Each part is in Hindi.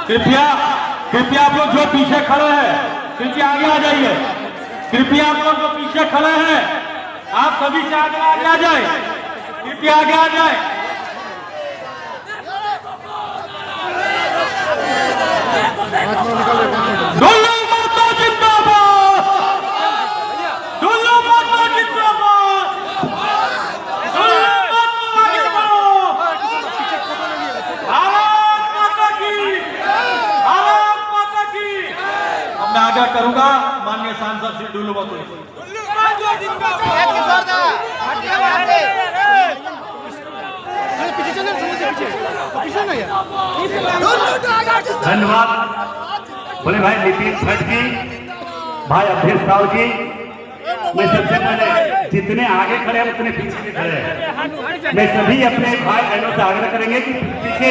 कृपया कृपया आप लोग जो पीछे खड़े हैं कृपया आगे आ जाइए। कृपया आप लोग जो पीछे खड़े हैं आप सभी से आगे आ जाए। कृपया आगे आ जाए। डुल्लू माता जिंदाबाद, डुल्लू माता जिंदाबाद, डुल्लू माता जिंदाबाद। भारत माता की, भारत माता की। अब मैं आगे करूंगा माननीय सांसद श्री डुल्लू माता धन्यवाद बोले भाई नितिन भट्ट जी, भाई अध्यक्ष साहब जी। मैं सबसे पहले जितने आगे खड़े हैं उतने पीछे भी खड़े हैं। मैं सभी अपने भाई बहनों से आग्रह करेंगे कि पीछे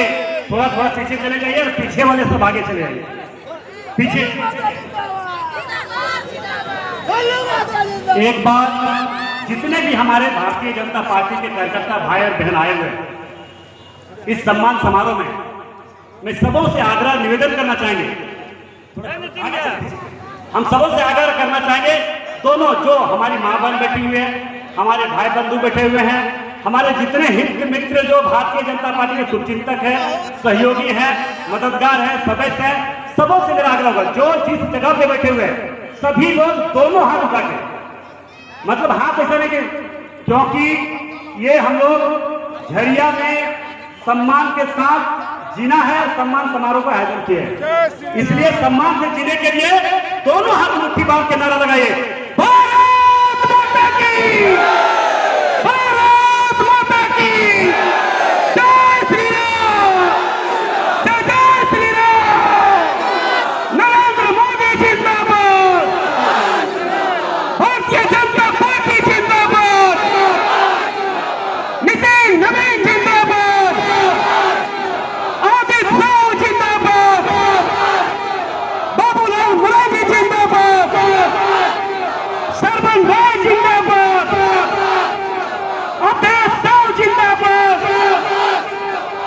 थोड़ा थोड़ा पीछे चले जाइए और पीछे वाले सब आगे चले जाइए। पीछे एक बात, जितने भी हमारे भारतीय जनता पार्टी के कार्यकर्ता भाई और बहन आए हुए हैं इस सम्मान समारोह में, मैं सबों से आग्रह निवेदन करना चाहेंगे, हम सबों से आग्रह करना चाहेंगे, दोनों जो हमारी माँ बहन बैठी हुई है, हमारे भाई बंधु बैठे हुए हैं, हमारे जितने हित मित्र जो भारतीय जनता पार्टी के शुभचिंतक है, सहयोगी है, मददगार है, सदस्य है, सबों से मेरा आग्रह होगा जो जिस जगह पे बैठे हुए हैं सभी लोग दोनों हाथ उठा के, मतलब हाथ ऐसा नहीं, क्योंकि ये हम लोग झरिया में सम्मान के साथ जीना है, सम्मान समारोह का आयोजन किया है, इसलिए सम्मान से जीने के लिए दोनों हाथ मुट्ठी बांध के नारा लगाइए, भारत माता की, भारत माता की, जय श्री राम, जय जय श्री राम, नरेंद्र मोदी जिंदाबाद, भारतीय जनता पार्टी जिंदाबाद, नितिन नवीन जिंदाबाद,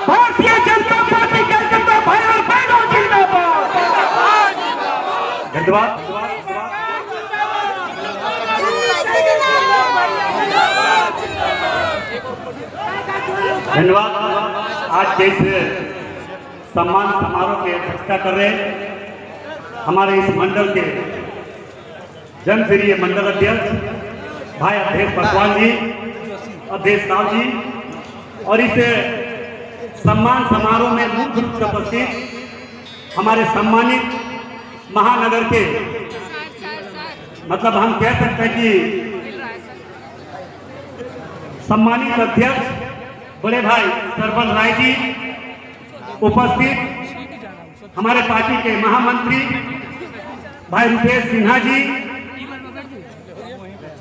भारतीय जनता पार्टी कार्यकर्ता भाई और बहनों जिंदाबाद। धन्यवाद। धन्यवाद। आज के इस सम्मान समारोह की अध्यक्षता कर रहे हमारे इस मंडल के जनप्रिय मंडल अध्यक्ष भाई अध्यक्ष पासवान जी, अध्यक्ष साहब जी, और इस सम्मान समारोह में मुख्य रूप से उपस्थित हमारे सम्मानित महानगर के, मतलब हम कह सकते हैं कि सम्मानित अध्यक्ष बड़े भाई सरबल राय जी, उपस्थित हमारे पार्टी के महामंत्री भाई रुपेश सिन्हा जी,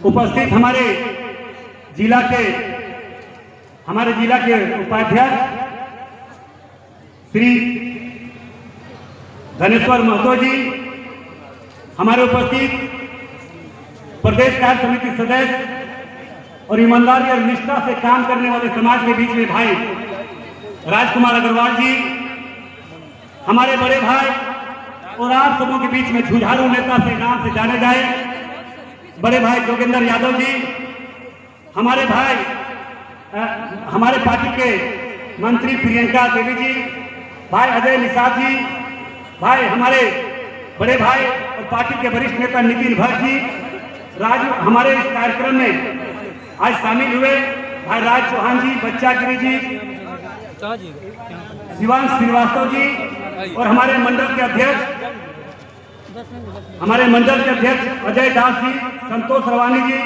उपस्थित हमारे जिला के उपाध्यक्ष श्री धनेश्वर महतो जी, हमारे उपस्थित प्रदेश कार्य समिति सदस्य और ईमानदारी और निष्ठा से काम करने वाले समाज के बीच में भाई राजकुमार अग्रवाल जी, हमारे बड़े भाई और आप सबों के बीच में झुझारू नेता से नाम से जाने जाए बड़े भाई जोगेंद्र यादव जी, हमारे भाई हमारे पार्टी के मंत्री प्रियंका देवी जी, भाई अजय निषाद जी, भाई हमारे बड़े भाई और पार्टी के वरिष्ठ नेता नितिन भट्ट जी, राजू हमारे इस कार्यक्रम में आज शामिल हुए भाई राज चौहान जी, बच्चा गिरी जी, शिवांश श्रीवास्तव जी, और हमारे मंडल के अध्यक्ष अजय दास जी, संतोष रवानी जी,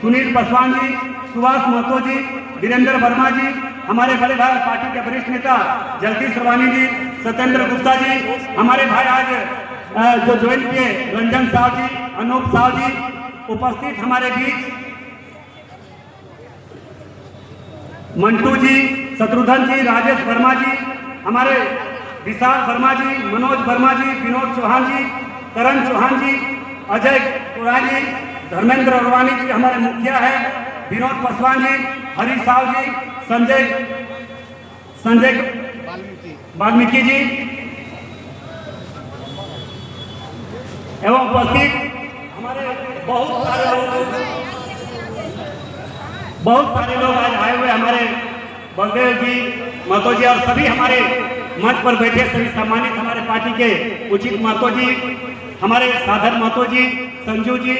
सुनील पासवान जी, सुभाष महतो जी, वीरेंद्र वर्मा जी, हमारे बड़े भाई पार्टी के वरिष्ठ नेता जगदीश रवानी जी, सत्येंद्र गुप्ता जी, हमारे भाई आज जो ज्वाइन किए रंजन साहब जी, अनूप साहब जी, उपस्थित हमारे बीच मंटू जी, शत्रुघ्न जी, राजेश वर्मा जी, हमारे विशाल वर्मा जी, मनोज वर्मा जी, विनोद चौहान जी, करण चौहान जी, अजय कुरान जी, धर्मेंद्र अरवानी जी, हमारे मुखिया है विनोद पासवान जी, हरीश साहु जी, संजय वाल्मीकि जी, एवं उपस्थित हमारे बहुत सारे लोग आज आए हुए, हमारे बलदेव जी, महतो जी और सभी हमारे मंच पर बैठे सभी सम्मानित हमारे पार्टी के उचित महतो जी, हमारे साधर महतो जी, संजू जी,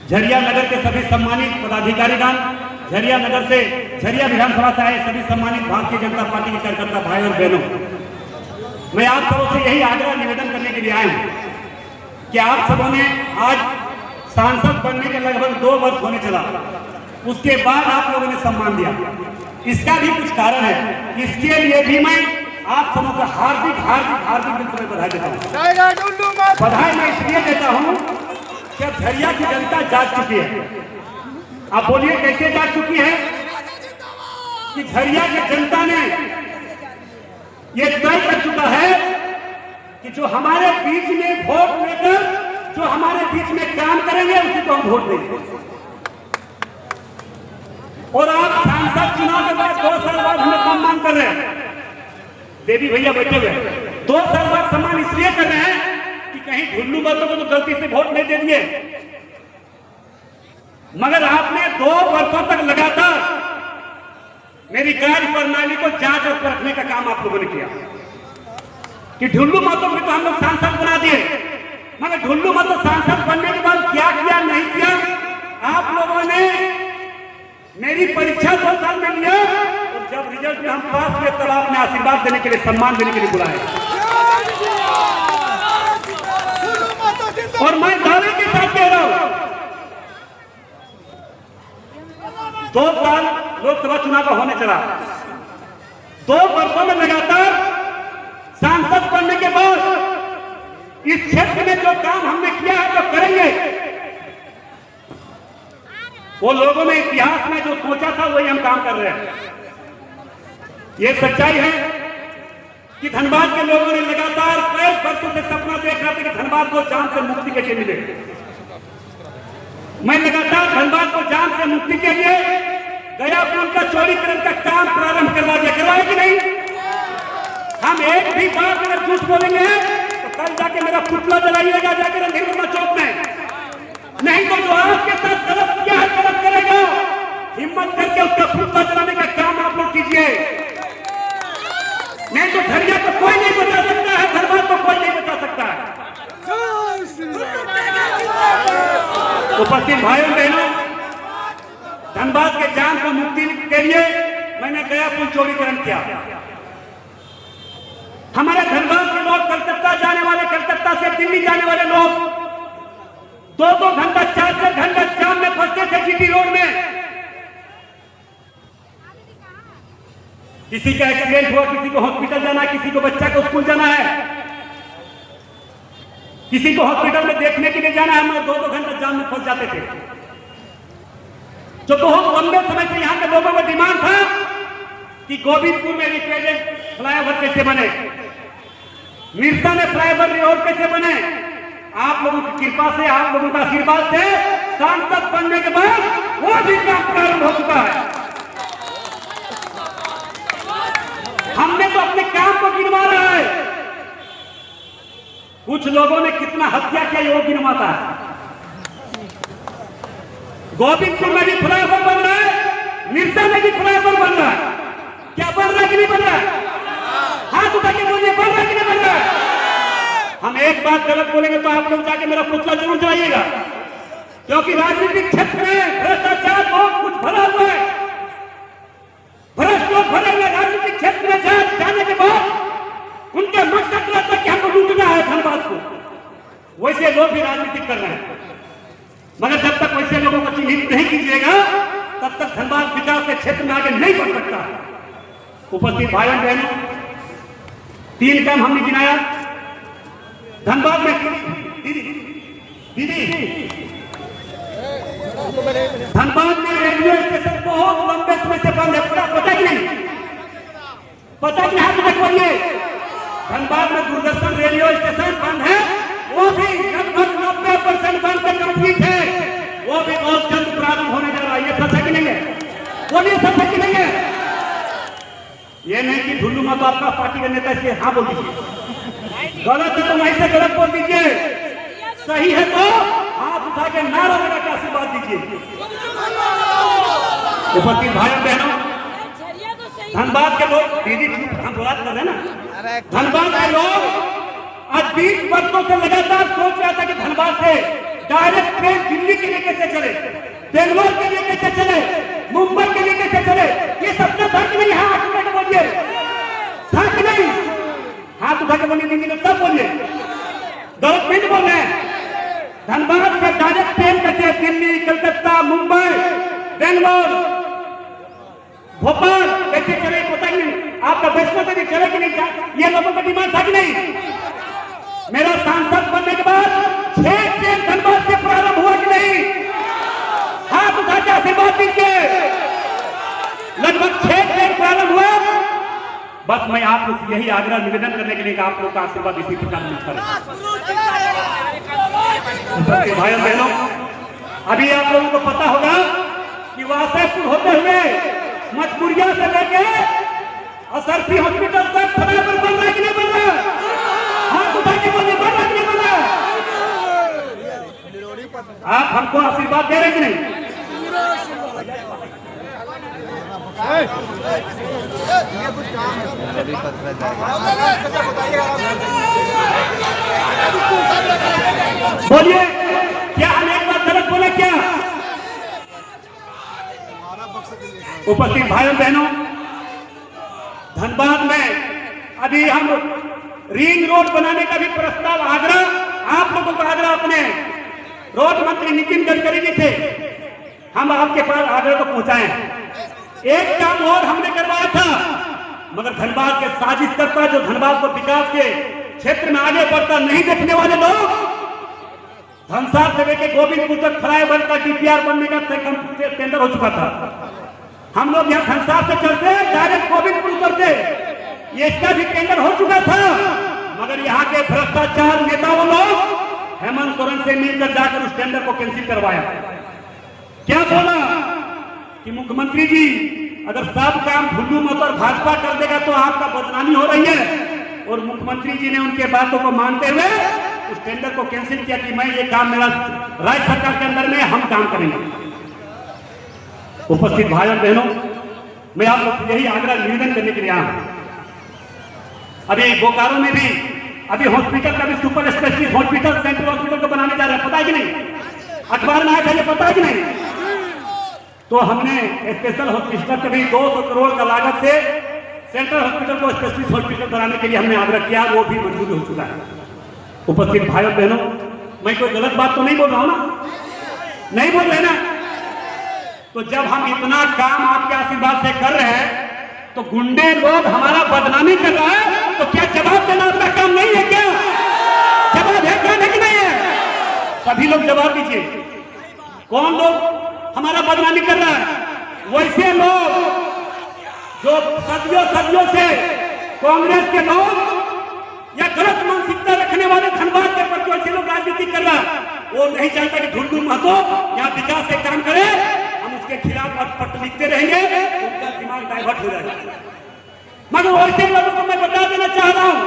झरिया नगर के सभी सम्मानित पदाधिकारीगण, झरिया नगर से, झरिया विधानसभा से आए सभी सम्मानित भारतीय जनता पार्टी के कार्यकर्ता भाई और बहनों, मैं आप सबों से यही आग्रह निवेदन करने के लिए आए हूं कि आप सबों ने आज सांसद बनने के लगभग 2 वर्ष होने चला, उसके बाद आप लोगों ने सम्मान दिया। इसका भी कुछ कारण है, इसके लिए भी मैं आप सबों का हार्दिक हार्दिक हार्दिक दिल से बधाई देता हूँ। बधाई मैं इसलिए देता हूँ कि झरिया की जनता जाग चुकी है। आप बोलिए कैसे जाग चुकी है? कि झरिया की जनता ने ये तय कर चुका है कि जो हमारे बीच में वोट लेकर जो हमारे बीच में काम करेंगे उसी को हम वोट देंगे। और आप सांसद चुनाव के बाद 2 साल बाद हमें सम्मान कर रहे हैं। देवी भैया बैठे हुए 2 साल बाद सम्मान इसलिए कर रहे हैं कि कहीं ढुल्लू बच्चों को तो गलती से वोट नहीं दे दिए, मगर आपने 2 वर्षों तक लगातार मेरी कार्य प्रणाली को जांच और परखने का काम आप लोगों ने किया कि ढुल्लू महतो को तो हम लोग सांसद बना दिए, मगर ढुल्लू महतो सांसद बनने के बाद क्या किया नहीं किया, आप लोगों ने मेरी परीक्षा 2 साल में लिया और जब रिजल्ट में हम पास हुए तब आपने आशीर्वाद देने के लिए, सम्मान देने के लिए बुलाया। और मैं दावे के साथ कह रहा हूं, 2 साल लोकसभा चुनाव का होने चला, 2 वर्षों में लगातार सांसद बनने के बाद इस क्षेत्र में जो काम हमने किया है, जो करेंगे, वो लोगों ने इतिहास में जो सोचा था वही हम काम कर रहे हैं। ये सच्चाई है कि धनबाद के लोगों ने लगातार कई वर्षों से सपना देख रहे थे कि धनबाद को जाम से मुक्ति कैसे मिले। मैं लगातार धनबाद को जाम से मुक्ति के लिए गया पुल का चौड़ीकरण का काम प्रारंभ करवा दिया, करवाया कि नहीं? हम एक भी बात अगर झूठ बोलेंगे तो कल जाके मेरा पुतला जलाइएगा जाकर रणधीर वर्मा चौक में, नहीं तो जो आपके साथ गलत किया है गलत करेगा, हिम्मत करके उसका पुतला जलाने का काम आप लोग कीजिए। नहीं तो झरिया को कोई नहीं बचा सकता है, धनबाद को कोई नहीं बचा सकता है। उपस्थित भाइयों बहनों, धनबाद के जाम को मुक्ति के लिए मैंने गया पुल चौड़ीकरण किया। हमारे धनबाद के लोग कलकत्ता जाने वाले, कलकत्ता से दिल्ली जाने वाले लोग 2-2 घंटा 4-4 घंटा जाम में फंसते थे जीटी रोड में। किसी का एक्सीडेंट हुआ, किसी को हॉस्पिटल जाना है, किसी को बच्चा को स्कूल जाना है, किसी को हॉस्पिटल में देखने के लिए जाना है, हम 2-2 घंटा जाम में फंस जाते थे। जो बहुत लंबे समय से यहाँ के लोगों का डिमांड था कि गोविंदपुर में रिपेयर्ड फ्लाईओवर कैसे बने, मिर्जा में फ्लाईओवर रोड कैसे बने। आप लोगों की कृपा से, आप लोगों का आशीर्वाद से सांसद बनने के बाद वो भी काम प्रारंभ हो चुका है। हमने तो अपने काम को गिनवा रहा है, कुछ लोगों ने कितना हत्या किया वो गिनवाता है। गोविंदपुर में भी फ्लाईओवर बन रहा है, मिर्जा में भी फ्लाईओवर बन रहा है। क्या बन रहा है कि नहीं बन रहा है? हाथ उठा के बोलिए, बन रहा है कि नहीं बन रहा है? हम एक बात गलत बोलेंगे तो आप लोग जाके मेरा पुतला जरूर जलाइएगा, क्योंकि राजनीतिक क्षेत्र में भ्रष्टाचार बहुत कुछ भरा हुआ है। भ्रष्ट लोग भरे हुए राजनीतिक क्षेत्र में जाने के बाद उनका मकसद रहता है कि हमको लूटना है धनबाद को। वैसे लोग भी राजनीति कर रहे हैं, मगर जब तक वैसे लोगों को चिन्हित नहीं कीजिएगा तब तक धनबाद विकास के क्षेत्र में आगे नहीं बढ़ सकता। उपस्थित भाइयों बहनों, 3 काम हमने गिनाया धनबाद में। दीदी, धनबाद में रेलवे स्टेशन बहुत लंबे समय से बंद है, पूरा पता ही नहीं, पता नहीं। हाथ में खोलिए, धनबाद में दूरदर्शन रेडियो स्टेशन बंद है, वो भी लगभग 90% बन कर कंप्लीट है, वो भी बहुत जल्द प्रारंभ होने जा रहा है। ये सच है कि नहीं है? बोलिए सच है कि नहीं है? ये नहीं कि ढुल्लू महतो आपका पार्टी का नेता इसलिए हाँ बोल दीजिए, गलत है तो वहीं से गलत बोल दीजिए। सही है तो हाथ उठा के नारा लगा के आशीर्वाद दीजिए। उपस्थित भाइयों बहनों, धनबाद के लोग, दीदी हम बात कर रहे हैं ना, धनबाद के लोग आज 20 वर्षों से लगातार सोच रहा था कि धनबाद से डायरेक्ट ट्रेन दिल्ली के लिए कैसे चले, बेंगलोर के लिए कैसे चले, मुंबई के लिए कैसे चले। ये सपना था कि नहीं? हाथ उठा के बोलिए, था कि नहीं? हाथ उठा के बोलिए, दीदी सब बोलिए, डेवलपमेंट बोल रहे हैं। धनबाद से डायरेक्ट ट्रेन कैसे दिल्ली, कलकत्ता, मुंबई, बेंगलोर, भोपाल कैसे चले पता ही नहीं। आपका वैष्णो देवी चले कि नहीं, ये लोगों का डिमांड था कि नहीं? मेरा सांसद बनने के बाद 6 ट्रेन धनबाद से प्रारंभ हुआ कि नहीं? हाथ उठा के आशीर्वाद दीजिए। लगभग 6 ट्रेन प्रारंभ हुआ। बस मैं आप लोग यही आग्रह निवेदन करने के लिए कि आप लोग का आशीर्वाद इसी प्रकार मिलता रहे। भाइयों बहनों, अभी आप लोगों को पता होगा कि वासेपुर होते हुए मजबूरिया से लेके असरफी हॉस्पिटल तक बराबर बन रहा है कि नहीं बन रहा? हाथ उठा के बोलिए, बन रहा कि नहीं बन रहा? आप हमको आशीर्वाद दे रहे कि नहीं? बोलिए, क्या हम एक बात गलत बोले क्या? उपस्थित भाइयों बहनों, धनबाद में अभी हम रिंग रोड बनाने का भी प्रस्ताव, आग्रह आप लोगों का आग्रह अपने रोड मंत्री नितिन गडकरी जी से हम आपके पास आग्रह को पहुंचाए। एक काम और हमने करवाया था, मगर धनबाद के साजिशकर्ता जो धनबाद को विकास के क्षेत्र में आगे बढ़ता नहीं देखने वाले लोग, धनसार से लेकर गोविंदपुर तक फ्लाईओवर का डीपीआर बनने का टेंडर हो चुका था। हम लोग यहाँ धनसार से चलते डायरेक्ट गोविंदपुर उतरते, ये इसका भी टेंडर हो चुका था, मगर यहाँ के भ्रष्टाचार नेताओं लोग हेमंत सोरेन से मिलकर जाकर उस टेंडर को कैंसिल करवाया। क्या बोला कि मुख्यमंत्री जी अगर सब काम भुल्लू मत और भाजपा कर देगा तो आपका बदनामी हो रही है, और मुख्यमंत्री जी ने उनके बातों को मानते हुए उस टेंडर को कैंसिल किया कि मैं ये काम मेरा राज्य सरकार के अंदर में हम काम करेंगे। उपस्थित भाइयों बहनों, मैं आप लोग यही आग्रह निवेदन करने के लिए आया हूं। अभी बोकारो में भी अभी हॉस्पिटल का भी super specialist hospital, central hospital को बनाने जा रहे हैं, पता है कि नहीं? अखबार में आया था, ये पता है कि नहीं? तो हमने स्पेशल हॉस्पिटल के भी 200 करोड़ का लागत से सेंट्रल हॉस्पिटल को स्पेशलिस्ट हॉस्पिटल बनाने के लिए हमने आग्रह किया, वो भी मंजूर हो चुका है। उपस्थित भाइयों बहनों, मैं कोई गलत बात तो नहीं बोल रहा हूं ना? नहीं बोल रहे ना? तो जब हम इतना काम आपके आशीर्वाद से कर रहे हैं तो गुंडे लोग हमारा बदनामी कर रहा है, तो क्या जवाब देना आपका काम नहीं है क्या? जवाब है क्या नहीं है? सभी लोग जवाब दीजिए। कौन लोग हमारा बदनामी कर रहा है? वैसे लोग जो सदियों से कांग्रेस के लोग या गलत मानसिकता रखने वाले धनबाद के प्रति वैसे लोग राजनीति कर रहा है। वो नहीं चाहता कि ढुलढुल महतो यहाँ विकास के काम करे, हम उसके खिलाफ पत्र लिखते रहेंगे, उनका दिमाग डाइवर्ट हो जाएगा। मगर वैसे लोगों को मैं बता देना चाह रहा हूं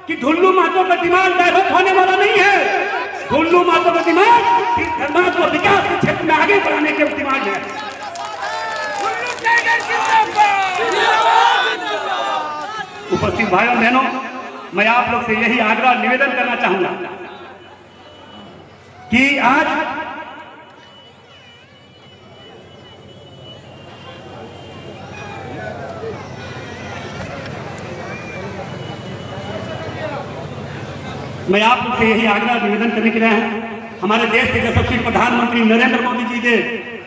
कि ढुल्लू महतो का दिमाग डाइवर्ट होने वाला नहीं है। ढुल्लू महतो का दिमाग सिर्फ धनबाद को विकास के क्षेत्र में आगे बढ़ाने के दिमाग है। उपस्थित भाइयों बहनों, मैं आप लोग से यही आग्रह निवेदन करना चाहूंगा कि आज मैं आप लोग से यही आग्रह निवेदन करने के लिए हूं। हमारे देश के यशस्वी प्रधानमंत्री नरेंद्र मोदी जी ने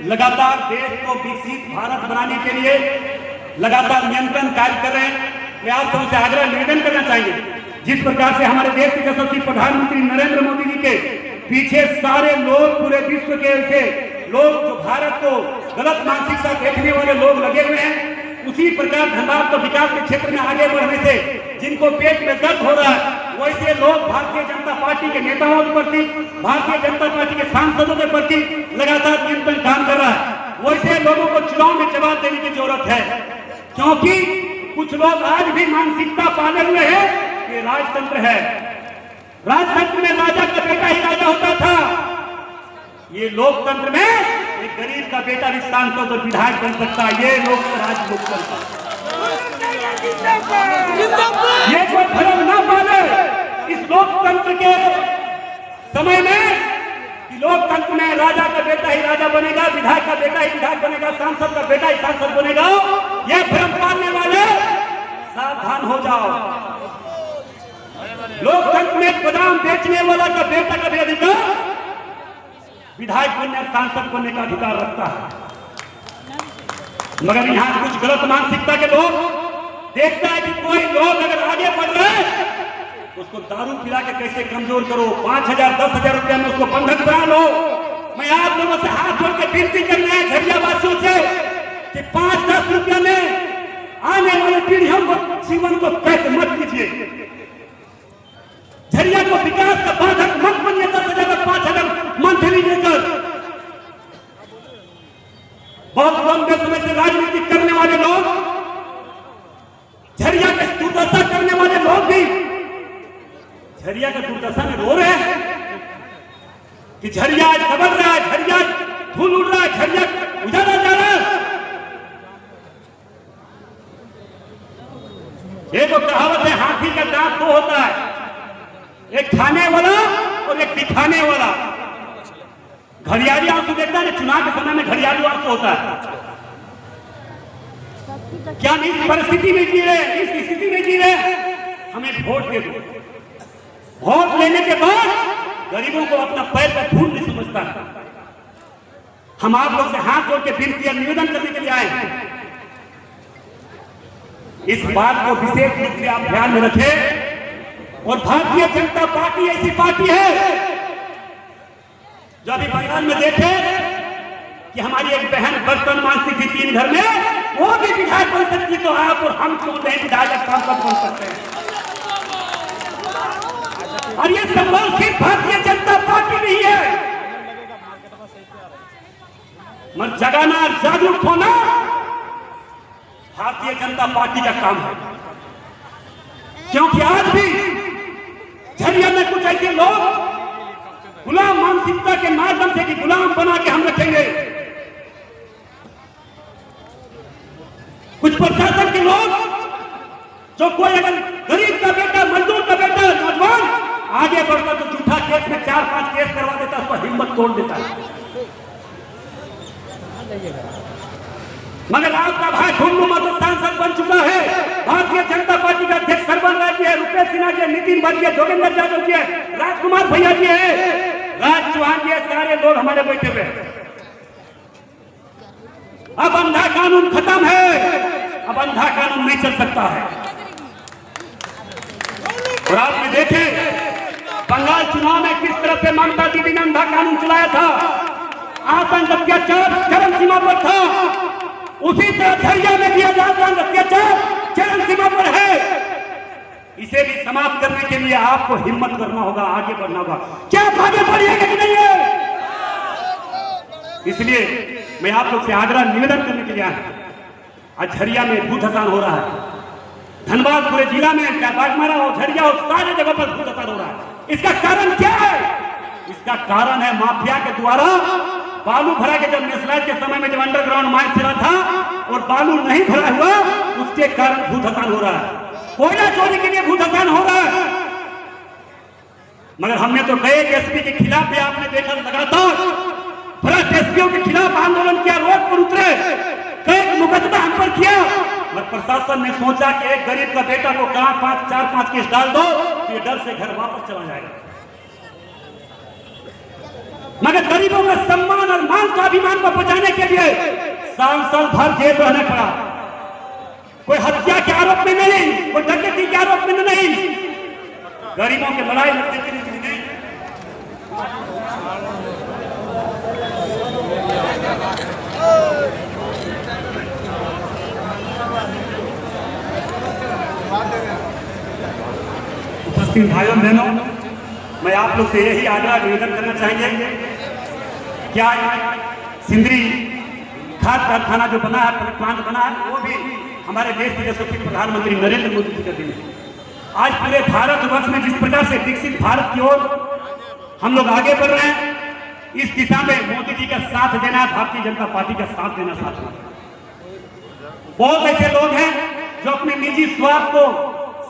लगातार देश को विकसित भारत बनाने के लिए लगातार नियंत्रण कार्य कर रहे हैं। मैं आप सबसे आग्रह निवेदन करना चाहिए, जिस प्रकार से हमारे देश के यशस्वी प्रधानमंत्री नरेंद्र मोदी जी के पीछे सारे लोग, पूरे विश्व के ऐसे लोग जो भारत को गलत मानसिकता देखने वाले लोग लगे हुए हैं, उसी प्रकार धनबाद को विकास के क्षेत्र में आगे बढ़ने से जिनको पेट में दर्द हो रहा है, वैसे लोग भारतीय जनता पार्टी के नेताओं के प्रति, भारतीय जनता पार्टी के सांसदों के प्रति लगातार निरंतर काम कर रहा है। वैसे लोगों को चुनाव में जवाब देने की जरूरत है, क्योंकि कुछ लोग आज भी मानसिकता पाले हुए हैं कि राजतंत्र है, राजतंत्र में राजा का बेटा ही राजा होता था। ये लोकतंत्र में एक गरीब का बेटा भी सांसद और विधायक बन सकता है। ये राज लोकतंत्र। ये कोई भ्रम ना पाले इस लोकतंत्र के समय में कि लोकतंत्र में राजा का बेटा ही राजा बनेगा, विधायक का बेटा ही विधायक बनेगा, सांसद का बेटा ही सांसद बनेगा। ये भ्रम पालने वाले सावधान हो जाओ। लोकतंत्र में बादाम बेचने वाला का बेटा का भी अधिकार विधायक बनने और सांसद बनने का अधिकार रखता है। मगर यहां कुछ गलत मानसिकता के लोग देखता है कि कोई लोग अगर आगे बढ़ रहे हैं उसको दारू पिला के कैसे कमजोर करो, 5,000 10,000 रुपया में उसको बंधक बना लो। मैं आप लोगों से हाथ जोड़ के विनती करना है झरिया वासियों से कि 5-10 रुपया में आने वाले पीढ़ियों को जीवन को कैद मत कीजिए। झरिया को विकास का बाधक मत बनिए। 10,000 5,000 मंथली लेकर बहुत लंबे समय से राजनीति करने वाले लोग, झरिया के दुर्दशा करने वाले लोग भी झरिया का दुर्दशा में रो रहे हैं कि झरिया आज दबल रहा है, झरिया धूल उड़ रहा है, झरिया उजाला जा रहा है। एक कहावत है, हाथी का दांत दो होता है, एक खाने वाला और एक दिखाने वाला। घड़ियाली आंसू देखता है, चुनाव के समय में घड़ियाली आंसू होता है। क्या हम इस परिस्थिति में जी रहे, इस स्थिति में जी रहे? हमें वोट दे दो। वोट लेने के बाद गरीबों को अपना पैर का धूल नहीं समझता है। हम आप लोग से हाथ जोड़ के विनती और निवेदन करने के लिए आए हैं। इस बात को विशेष रूप से आप ध्यान में रखें। और भारतीय जनता पार्टी ऐसी पार्टी है जो अभी बंगाल में देखे कि हमारी एक बहन बर्तन मांगती थी 3 घर में, वो भी विधायक बन सकती, तो आप और हम क्यों नहीं विधायक सांसद बन सकते हैं? और ये संभव सिर्फ भारतीय जनता पार्टी नहीं है, मगर जगाना और जागरूक होना भारतीय जनता पार्टी का काम है। क्योंकि आज भी झरिया में कुछ ऐसे लोग गुलाम मानसिकता के माध्यम से कि गुलाम बना के हम रखेंगे। कुछ प्रशासन के लोग जो कोई अगर गरीब का बेटा, मजदूर का बेटा, नौजवान आगे बढ़कर तो झूठा केस में 4-5 केस करवा देता है, उसका हिम्मत तोड़ देता है। मगर आपका भाई झुन्नू महतो सांसद बन चुका है, भारतीय जनता पार्टी का अध्यक्ष सरवन राय जी है, रुपेश सिन्हा जी है, नितिन भाई जी है, जोगेंद्र यादव जी है, राजकुमार भैया जी है, राज चौहान जी है, सारे लोग हमारे बैठे हुए हैं। अब अंधा कानून खत्म है, अब अंधा कानून नहीं चल सकता है। और आपने देखे बंगाल चुनाव में किस तरह से ममता दीदी ने अंधा कानून चलाया था, आतंक अत्याचार चरम सीमा पर था। उसी तरह झरिया में भी आतंक अत्याचार चरम सीमा पर है। इसे भी समाप्त करने के लिए आपको हिम्मत करना होगा, आगे बढ़ना होगा। क्या आप आगे बढ़िएगा कि नहीं है? इसलिए मैं आप लोग से आग्रह निवेदन करने के लिए आया। आज झरिया में भूधसान हो रहा है, धनबाद पूरे जिला में, क्या बागमारा हो, झरिया हो, सारी जगह पर भूधसान हो रहा है। इसका कारण क्या है? इसका कारण है माफिया के द्वारा बालू भरा के, जब नेशनलाइज के समय में जब अंडरग्राउंड माइन चला था और बालू नहीं भरा हुआ, उसके कारण भूधसान हो रहा है। कोयला चोरी के लिए भूधसान हो रहा है। मगर हमने तो कई एसपी के खिलाफ भी आपने देखा लगातार भ्रष्ट एसपीओं के खिलाफ आंदोलन किया, रोड पर उतरे, कई मुकदमा हम पर किया। मगर प्रशासन ने सोचा कि एक गरीब का बेटा को कहां 4-5 केस डाल दो तो ये डर से घर वापस चला जाएगा। मगर गरीबों का सम्मान और मान स्वाभिमान को बचाने के लिए साल भर जेल रहना पड़ा। कोई हत्या के आरोप में नहीं, कोई डकैती के आरोप में नहीं, गरीबों की लड़ाई लड़ने के लिए नहीं। उपस्थित भाइयों बहनों, मैं आप लोग से यही आग्रह निवेदन करना चाहेंगे, क्या सिंदरी खाद कारखाना जो बना है, प्लांट बना है, वो भी हमारे देश के यशस्वी प्रधानमंत्री नरेंद्र मोदी जी का दिन है। आज पूरे भारतवर्ष में जिस प्रकार से विकसित भारत की ओर हम लोग आगे बढ़ रहे हैं, इस दिशा में मोदी जी का साथ देना, भारतीय जनता पार्टी का साथ देना साथ में। बहुत ऐसे लोग हैं जो अपने निजी स्वार्थ को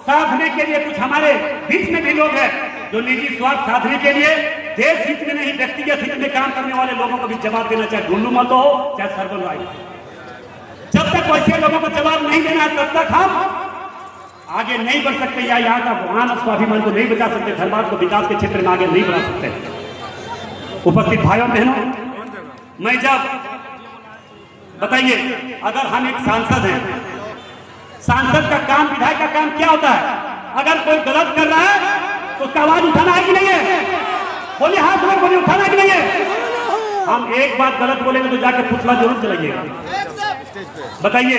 साधने के लिए, कुछ हमारे बीच में भी लोग हैं जो निजी स्वार्थ साधने के लिए देश हित में नहीं व्यक्तिगत हित में काम करने वाले लोगों को भी जवाब देना, चाहे ढुल्लू महतो हो चाहे सरवन राय। जब तक वैसे लोगों को जवाब नहीं देना तब तक हम आगे नहीं बढ़ सकते, या यहाँ का महान स्वाभिमान को नहीं बचा सकते, धनबाद को विकास के क्षेत्र में आगे नहीं बढ़ा सकते। उपस्थित भाइयों बहनों, मैं जब बताइए, अगर हम एक सांसद हैं, सांसद का काम, विधायक का काम क्या होता है? अगर कोई गलत कर रहा है तो उसका आवाज उठाना है कि नहीं है? बोलिए, हाथ में बोलिए, उठाना है कि नहीं है? हम एक बात गलत बोलेंगे तो जाके पुतला जरूर चलाइएगा। बताइए,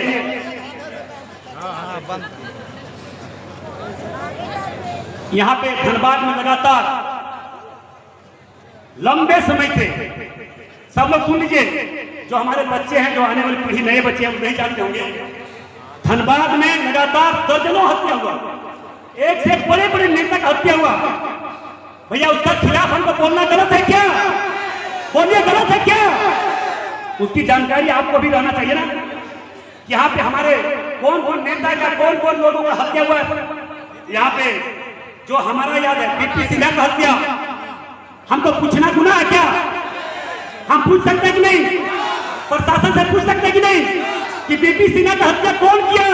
यहाँ पे धनबाद में लगातार लंबे समय से, सब लोग सुन लीजिए, जो हमारे बच्चे हैं, जो आने वाली पीढ़ी, नए बच्चे हैं, नहीं जानते होंगे, धनबाद में लगातार दर्जनों हत्या हुआ, एक से एक बड़े बड़े नेता का हत्या हुआ। भैया, उसका खिलाफ हमको बोलना गलत है क्या? बोलिए, गलत है क्या? उसकी जानकारी आपको भी रहना चाहिए ना, यहाँ पे हमारे कौन कौन नेता का, कौन कौन लोगों का हत्या हुआ है। यहाँ पे जो हमारा याद है, पीपी सिन्हा का हत्या, हमको पूछना गुनाह है क्या? हम पूछ सकते हैं कि नहीं? प्रशासन से पूछ सकते हैं कि नहीं कि पीपी सिन्हा का हत्या कौन किया?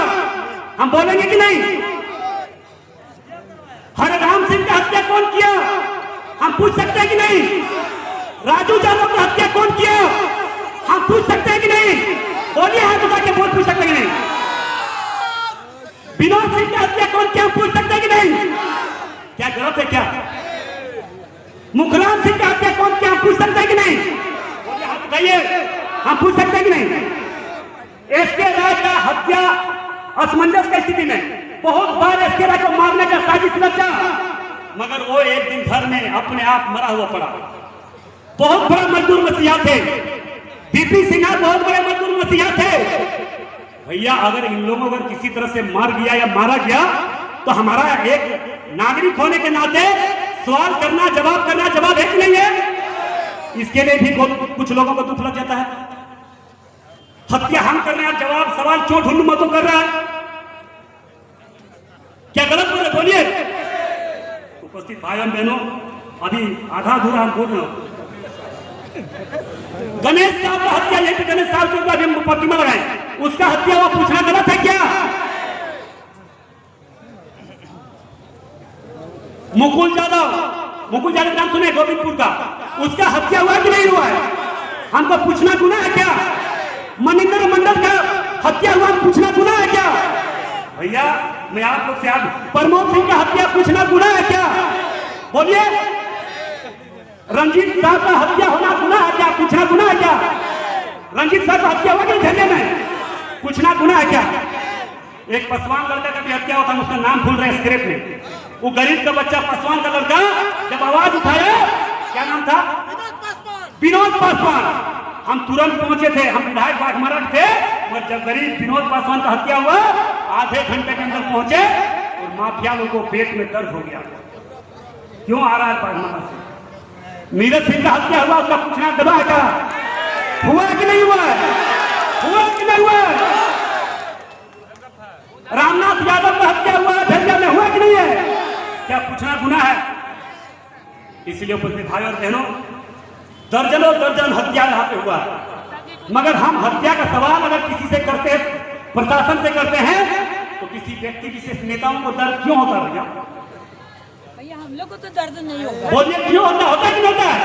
हम बोलेंगे कि नहीं? हरराम सिंह का हत्या कौन किया? हम पूछ सकते हैं कि नहीं? राजू यादव का हत्या कौन किया? हम पूछ सकते हैं कि नहीं? बोलिए, हाथ उठा के बोल, पूछ सकते हैं कि नहीं? विनोद सिंह का हत्या कौन किया? हम पूछ सकते हैं कि नहीं? क्या गलत है क्या? मुखराम सिंह का हत्या कौन किया? हम पूछ सकते हैं कि नहीं? बोलिए, हाथ उठाइए, हम पूछ सकते हैं कि नहीं? एसके राय का हत्या असमंजस की स्थिति में बहुत बार एसके राय को मारने का साजिश रचा, मगर वो एक दिन घर में अपने आप मरा हुआ पड़ा। बहुत बड़ा मजदूर मसीहा थे, पीपी सिन्हा बहुत बड़े मजदूर मसीहा थे। भैया, अगर इन लोगों को किसी तरह से मार गया या मारा गया तो हमारा एक नागरिक होने के नाते सवाल करना, जवाब है कि नहीं है? इसके लिए भी कुछ लोगों को दुख लग जाता है। हत्या हम कर रहे हैं, जवाब सवाल क्यों ढूंढ मतो कर रहा है? क्या गलत बोले? बोलिए। उपस्थित भाइयों बहनों, अभी आधा अधूरा हम बोल रहे हो। गणेश साहब का हत्या, यही पे गणेश साहब की प्रतिमा लगाए, उसका हत्या हुआ, पूछना गलत है क्या? मुकुल यादव नाम सुने, गोविंदपुर का, उसका हत्या हुआ कि नहीं हुआ है? हमको पूछना गुनाह है क्या? मनिंदर मंडल का हत्या हुआ, पूछना गुनाह है क्या? भैया, मैं आप लोग से आज, प्रमोद सिंह का हत्या पूछना गुनाह है क्या? बोलिए। रंजीत साहब का हत्या होना गुनाह है क्या? पूछना गुनाह है क्या? रंजीत साहब का हत्या हुआ कि झंडे में? पूछना गुनाह है क्या? एक पासवान लड़का का भी हत्या होता है, उसका नाम भूल रहे हैं स्क्रिप्ट में। वो गरीब का बच्चा, पासवान का लड़का, जब आवाज उठाया, क्या नाम था? विनोद पासवान। हम तुरंत पहुंचे थे, हम विधायक बाघमारा थे, और जब गरीब विनोद पासवान का हत्या हुआ, आधे घंटे के अंदर पहुंचे और माफिया लोगों को पेट में दर्द हो गया। क्यों आ रहा है बाघमारा से? नीरज सिंह का हत्या हुआ, उसका पूछना दबा है क्या? हुआ कि नहीं हुआ? हुआ कि नहीं हुआ? रामनाथ यादव का हत्या हुआ झंझा में, हुआ कि नहीं है? क्या पूछना गुनाह है? इसलिए उपस्थित भाई और बहनों, दर्जनों दर्जन हत्या यहाँ पे हुआ है, मगर हम हत्या का सवाल अगर किसी से करते हैं, प्रशासन से करते हैं, तो किसी व्यक्ति, विशेष नेताओं को दर्द क्यों होता है? भैया, हम लोग को तो दर्द नहीं होगा। बोलिए, क्यों होता है कि नहीं होता है?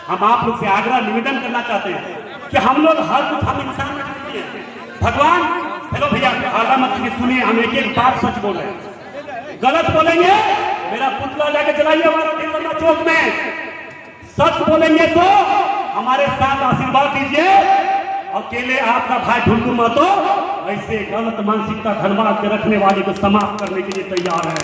हम आप लोग से आग्रह निवेदन करना चाहते हैं कि हम लोग हर कुछ, हम इंसान में भगवान, हेलो भैया, आला मत सुनिए, हम एक एक बात सच बोल रहे हैं, गलत बोलेंगे मेरा पुतला लेके चलाइए हमारा दिलबंदा चौक में। सच बोलेंगे तो हमारे साथ आशीर्वाद दीजिए। अकेले आपका भाई ढुल्लू महतो ऐसे गलत मानसिकता धनबाद के रखने वाले को समाप्त करने के लिए तैयार है।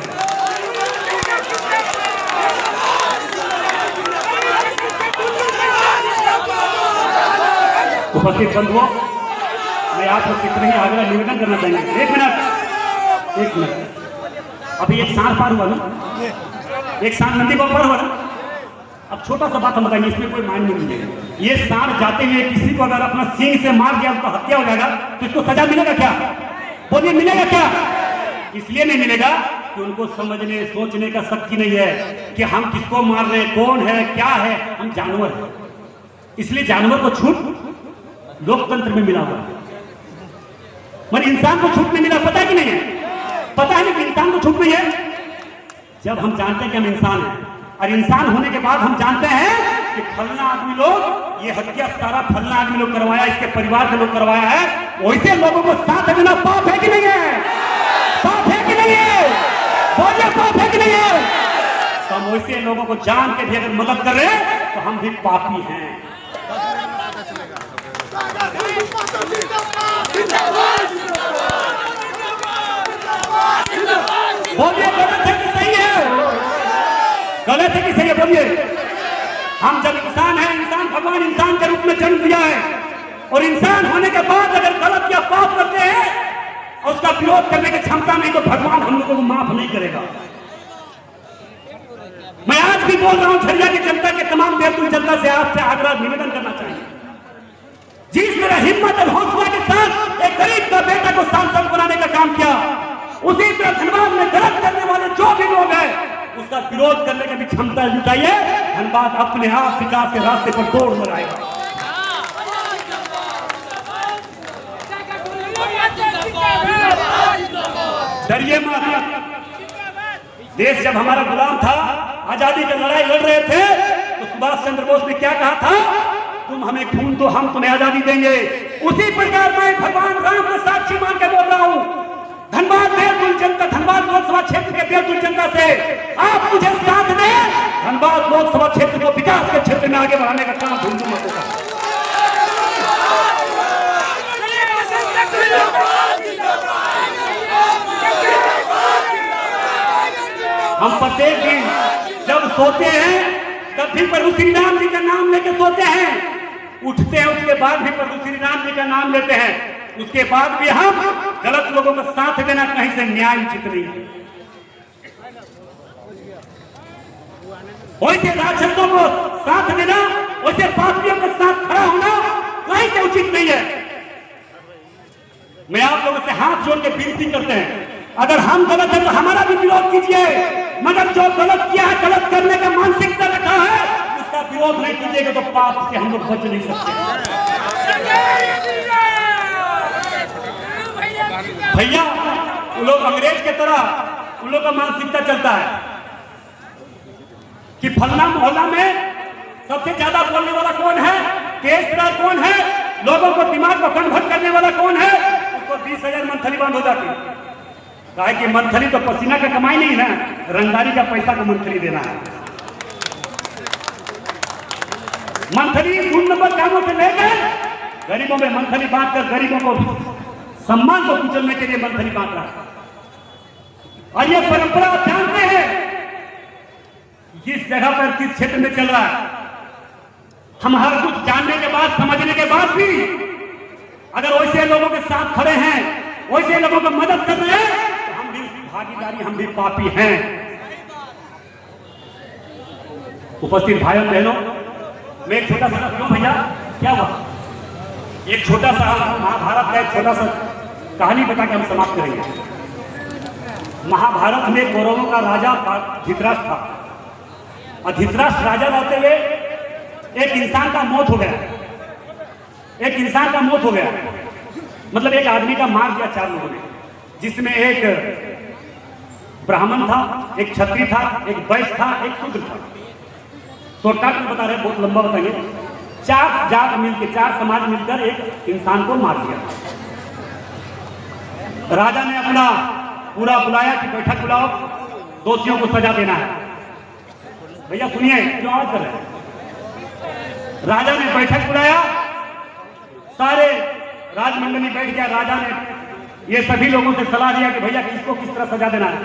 उपस्थित बंधुओं, मैं आप लोग कितने ही आग्रह निवेदन करना चाहेंगे। एक मिनट, अभी एक सांड पार हुआ ना, एक सांड नदी पर पार हुआ ना। अब छोटा सा बात हम बताएंगे, इसमें कोई मायने नहीं मिलेगा। ये सांड जाते हुए किसी को अगर अपना सींग से मार दिया, उसका हत्या हो जाएगा, तो इसको सजा मिलेगा क्या? बोलिए मिलेगा क्या? इसलिए नहीं मिलेगा कि उनको समझने सोचने का शक्ति नहीं है कि हम किसको मार रहे हैं, कौन है, क्या है। हम जानवर हैं, इसलिए जानवर को छूट लोकतंत्र में मिला हुआ है, मगर इंसान को छूट नहीं मिला। पता है कि नहीं है? पता है ना कि इंसान को छूट नहीं है। जब हम जानते हैं कि हम इंसान हैं, और इंसान होने के बाद हम जानते हैं कि फलना आदमी लोग ये हत्या सारा फलना आदमी लोग करवाया, इसके परिवार के लोग करवाया है, वैसे लोगों को साथ देना पाप है कि नहीं है? पाप है कि नहीं है? बोलिए पाप है कि नहीं है? तो हम वैसे लोगों को जान के भी अगर मदद कर रहे हैं तो हम भी पापी हैं। बोलिए गलत है कि सही है? गलत है कि सही है? बोलिए। हम जब इंसान हैं, इंसान भगवान इंसान के रूप में जन्म दिया है, और इंसान होने के बाद अगर गलत या पाप करते हैं और उसका विरोध करने की क्षमता नहीं, तो भगवान हम लोगों को माफ नहीं करेगा। मैं आज भी बोल रहा हूं, झरिया की जनता के तमाम बैतूल जनता से आपसे आग्रह निवेदन करना चाहिए, जिस तरह हिम्मत और हौसला के साथ एक गरीब का बेटा को सांसद बनाने का काम किया, उसी तरह धनबाद में गलत करने वाले जो भी लोग हैं उसका विरोध करने की भी क्षमता जुटाइए। धनबाद अपने आप विकास के रास्ते पर दौड़ लगाएगा। डरिए मत। देश जब हमारा गुलाम था, आजादी की लड़ाई लड़ रहे थे, तो सुभाष चंद्र बोस ने क्या कहा था? तुम हमें खून दो, हम तुम्हें आजादी देंगे। उसी प्रकार मैं भगवान राम को साक्षी मान के बोल रहा हूं, धनबाद बैतूल जनता, धनबाद लोकसभा क्षेत्र के बैतूल जनता से आप मुझे साथ दें। धनबाद लोकसभा क्षेत्र को विकास के क्षेत्र में आगे बढ़ाने का काम धूमधाम होगा। हम प्रत्येक दिन जब सोते हैं तब भी प्रभु श्री राम जी का नाम लेकर सोते हैं, उठते हैं उसके बाद भी प्रभु श्री राम जी का नाम लेते हैं, उसके बाद भी हम गलत लोगों का साथ देना कहीं से न्याय उचित नहीं है। वैसे राक्षसों को साथ देना, वैसे पापियों के साथ खड़ा होना कहीं से उचित नहीं है। मैं आप लोगों से हाथ जोड़ के विनती करते हैं, अगर हम गलत है तो हमारा भी विरोध कीजिए, मगर जो गलत किया है, गलत करने का मानसिकता रखा है, उसका विरोध नहीं कीजिएगा तो पाप से हम लोग बच नहीं सकते। भैया उन लोग अंग्रेज के तरह उन लोग का मानसिकता चलता है कि फलना मोहल्ला में सबसे ज्यादा बोलने वाला कौन है, तेज तरार कौन है, लोगों को दिमाग को कन्वर्ट करने वाला कौन है, उसको 20,000 मंथली बंद हो जाती है। कहा कि मंथली तो पसीना का कमाई नहीं ना, रंगदारी का पैसा को मंथली देना है। मंथली 2 नंबर कामों से लेकर गरीबों में मंथली बांटकर गरीबों को सम्मान को कुचलने के लिए मंथली बांट रहा है। और यह परंपरा आप जानते हैं किस जगह पर, किस क्षेत्र में चल रहा है। हम हर कुछ जानने के बाद, समझने के बाद भी अगर वैसे लोगों के साथ खड़े हैं, वैसे लोगों को मदद कर रहे हैं, तो हम भी भागीदारी, हम भी पापी हैं। उपस्थित भाइयों बहनों, मैं एक छोटा सा, क्यों भैया क्या हुआ, एक छोटा सा महाभारत का एक छोटा सा कहानी बता के हम समाप्त करेंगे। महाभारत में कौरवों का राजा धृतराष्ट्र था, और धृतराष्ट्र राजा रहते हुए एक इंसान का मौत हो गया। एक इंसान का मौत हो गया, मतलब एक आदमी का मार दिया 4 लोगों ने, जिसमें एक ब्राह्मण था, एक क्षत्रिय था, एक वैश्य था, एक शूद्र था। शॉर्टकट में बता रहे, बहुत लंबा बताएंगे। 4 जात मिलकर, 4 समाज मिलकर एक इंसान को मार दिया। राजा ने अपना पूरा बुलाया कि बैठक बुलाओ, दोषियों को सजा देना है। भैया सुनिए, क्यों आवाज कर रहे हैं? राजा ने बैठक बुलाया, सारे राजमंडली बैठ गया। राजा ने ये सभी लोगों से सलाह दिया कि भैया किसको किस तरह सजा देना है।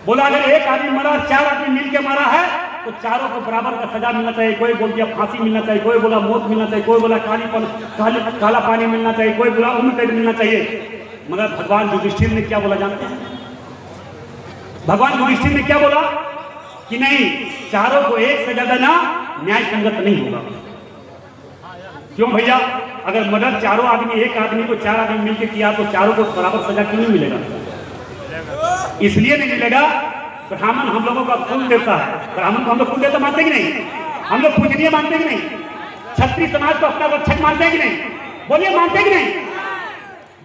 बोला अगर एक आदमी मरा, 4 आदमी मिलकर मारा है, तो चारों को बराबर का सजा मिलना चाहिए। कोई बोल दिया फांसी मिलना चाहिए, कोई बोला मौत मिलना चाहिए, कोई बोला काला पानी मिलना चाहिए, कोई बोला उम्र कैद मिलना चाहिए। मगर भगवान युधिष्ठिर ने क्या बोला जानते हैं? भगवान युधिष्ठिर ने क्या बोला कि नहीं, चारों को एक सजा देना न्याय संगत नहीं होगा। क्यों भैया, अगर मर्डर चारों आदमी, एक आदमी को चार आदमी मिलकर किया तो चारों को बराबर सजा क्यों नहीं मिलेगा? इसलिए नहीं मिलेगा, ब्राह्मण हम लोगों का कुल देवता है। ब्राह्मण को हम लोग कुल देवता मानते कि नहीं? हम लोग पूजनीय मानते कि नहीं? क्षत्रिय समाज को अपना रक्षक मानते हैं कि नहीं? बोलिए, मानते कि नहीं?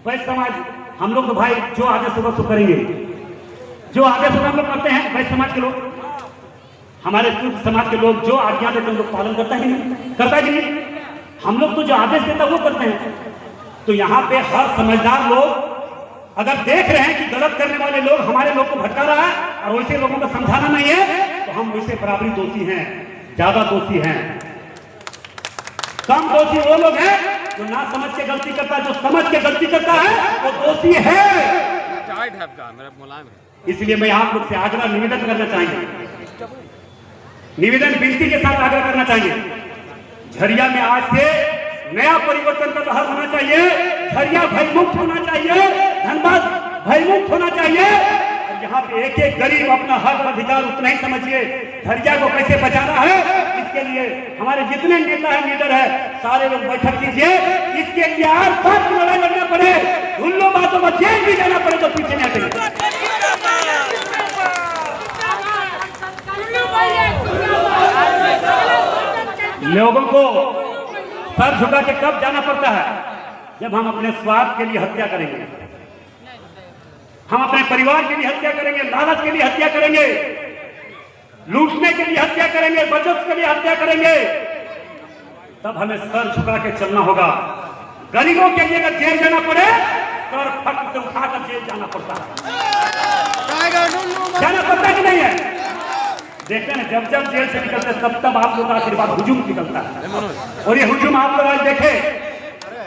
वैश्य समाज हम लोग तो भाई जो आदेश होगा सो करेंगे, जो आदेश होगा हम लोग करते हैं। वैश्य समाज के लोग, हमारे शुद्ध समाज के लोग जो आज्ञा देते हैं हम लोग पालन करता है कि नहीं? करता है कि नहीं? हम लोग तो जो आदेश देता है वो करते हैं। तो यहाँ पे हर समझदार लोग अगर देख रहे हैं कि गलत करने वाले लोग हमारे लोग को भटका रहा है और वैसे लोगों को समझाना नहीं है, तो हम वैसे बराबरी दोषी हैं, ज्यादा दोषी हैं। कम दोषी वो लोग हैं जो ना समझ के गलती करता है, जो समझ के गलती करता है वो दोषी है। इसलिए मैं आप लोग से आग्रह निवेदन करना चाहेंगे, निवेदन विनती के साथ आग्रह करना चाहिए। झरिया में आज से नया परिवर्तन का लहर होना चाहिए। झरिया भयमुक्त होना चाहिए, धनबाद भयमुक्त होना चाहिए। और यहाँ पे एक एक गरीब अपना हक अधिकार उतना ही समझिए। झरिया को कैसे बचाना है, इसके लिए हमारे जितने नेता है, लीडर है, सारे लोग बैठक कीजिए। इसके लिए आज बात की लड़ाई लड़ना पड़े, उन लोग बातों में जेल भी जाना पड़े तो पीछे नहीं हटेंगे। लोगों को सर झुका के कब जाना पड़ता है? जब हम अपने स्वार्थ के लिए हत्या करेंगे, हम अपने परिवार के लिए हत्या करेंगे, लालच के लिए हत्या करेंगे, लूटने के लिए हत्या करेंगे, बचत के लिए हत्या करेंगे, तब हमें सर झुका के चलना होगा। गरीबों के लिए अगर जेल जाना पड़े, सर फट से उठाकर जेल जाना पड़ता है। जाना पड़ता कि नहीं है? देखते हैं जब जब जेल से निकलते तब तब आप लोग का आशीर्वाद हुजूम निकलता है, और ये हुजूम आप लोग आज देखे।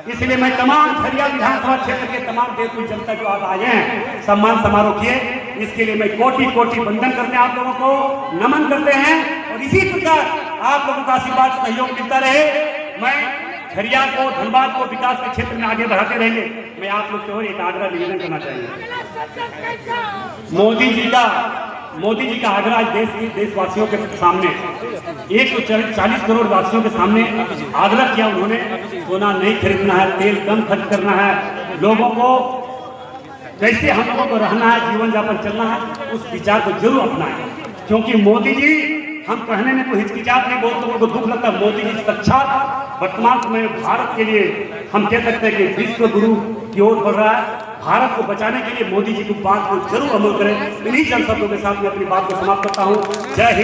इसलिए मैं तमाम झरिया विधानसभा क्षेत्र के तमाम देश की जनता जो आज आए हैं सम्मान समारोह किए, इसके लिए मैं कोटि कोटि वंदन करते हैं, आप लोगों को नमन करते हैं। और इसी प्रकार आप लोगों का आशीर्वाद सहयोग मिलता रहे। मैं झरिया को, धनबाद को विकास के क्षेत्र में आगे बढ़ाते रहेंगे। मैं आप लोग से और एक आग्रह निवेदन करना चाहिए। मोदी जी का आग्रह आज देशवासियों के सामने, 140 करोड़ वासियों के सामने आग्रह किया उन्होंने। सोना नहीं खरीदना है, तेल कम खर्च करना है, लोगों को कैसे हम लोगों को रहना है, जीवन यापन चलना है, उस विचार को जरूर अपनाएं। क्योंकि मोदी जी, हम कहने में कोई हिचकिचाहट नहीं, बहुत लोगों को दुख लगता है। मोदी जी साक्षात वर्तमान समय में भारत के लिए हम कह सकते हैं कि विश्व गुरु की ओर बढ़ रहा है। भारत को बचाने के लिए मोदी जी की बात को जरूर अमल करें। इन्हीं जन शब्दों के साथ मैं अपनी बात को समाप्त करता हूँ। जय हिंद।